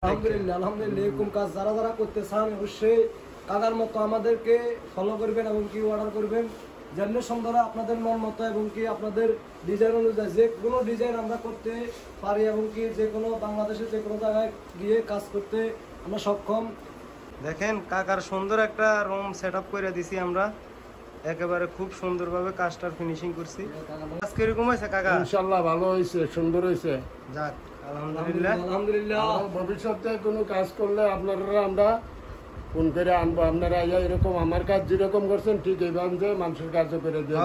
আলহামদুলিল্লাহ আলহামদুলিল্লাহ এরকম কাজ যারা যারা করতে চান অবশ্যই কাকার মতো আমাদেরকে ফলো করবেন এবং কি অর্ডার করবেন। জানলে সুন্দরা আপনাদের মন মতো এবং কি আপনাদের ডিজাইন অনুযায়ী যে কোনো ডিজাইন আমরা করতে পারি এবং কি যে কোনো বাংলাদেশের যে কোনো জায়গায় গিয়ে কাজ করতে আমরা সক্ষম। দেখেন কাকার সুন্দর একটা রুম সেট আপ করে দিছি আমরা, একেবারে খুব সুন্দরভাবে কাজটার ফিনিশিং করছি। কাজ কিরকম হয়েছে কাকা? ইনশাআল্লাহ ভালো হয়েছে, সুন্দর হয়েছে। যাক আলহামদুলিল্লাহ আলহামদুলিল্লাহ। ভবিষ্যতে কোনো কাজ করলে আপনারা আমরা ফোন করে আনবো। আপনারা এরকম আমার কাজ যেরকম করছেন ঠিক এইভাবে মানুষের কাজও করে দিয়ে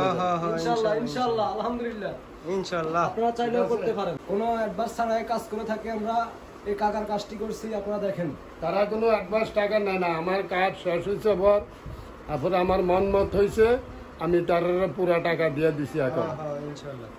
ইনশাআল্লাহ ইনশাআল্লাহ আলহামদুলিল্লাহ ইনশাআল্লাহ। আপনারা চাইলেও করতে পারেন, কোনো অ্যাডভান্স ছাড়াই কাজ করে থাকে আমরা এই কাকার কাজটি করছি। আপনারা দেখেন তারা কোনো অ্যাডভান্স টাকা নেয় না। আমার কাজ শেষ হয়েছে পর তারপরে আমার মন মত হয়েছে, আমি তার পুরা টাকা দিয়ে দিছি এখন। ইনশাআল্লাহ।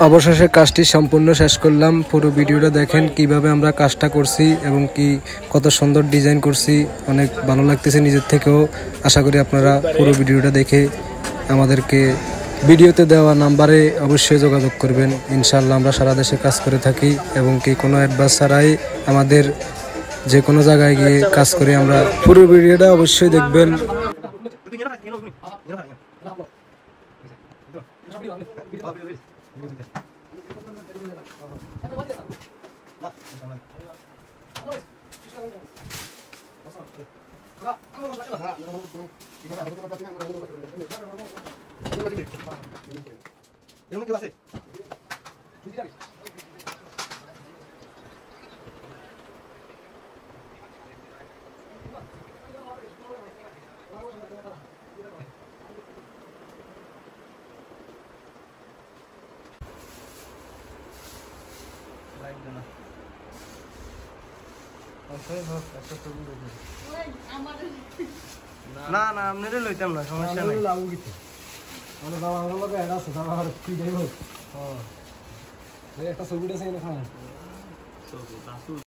অবশেষে কাজটি সম্পূর্ণ শেষ করলাম। পুরো ভিডিওটা দেখেন কিভাবে আমরা কাজটা করছি এবং কি কত সুন্দর ডিজাইন করছি। অনেক ভালো লাগতেছে নিজের থেকেও। আশা করি আপনারা পুরো ভিডিওটা দেখে আমাদেরকে ভিডিওতে দেওয়া নাম্বারে অবশ্যই যোগাযোগ করবেন। ইনশাআল্লাহ আমরা সারা দেশে কাজ করে থাকি এবং কি কোনো অ্যাডভান্স ছাড়াই আমাদের যে কোনো জায়গায় গিয়ে কাজ করে আমরা। পুরো ভিডিওটা অবশ্যই দেখবেন। না না আপনারা লইতাম না, সমস্যা নাই। একটা ছবিটা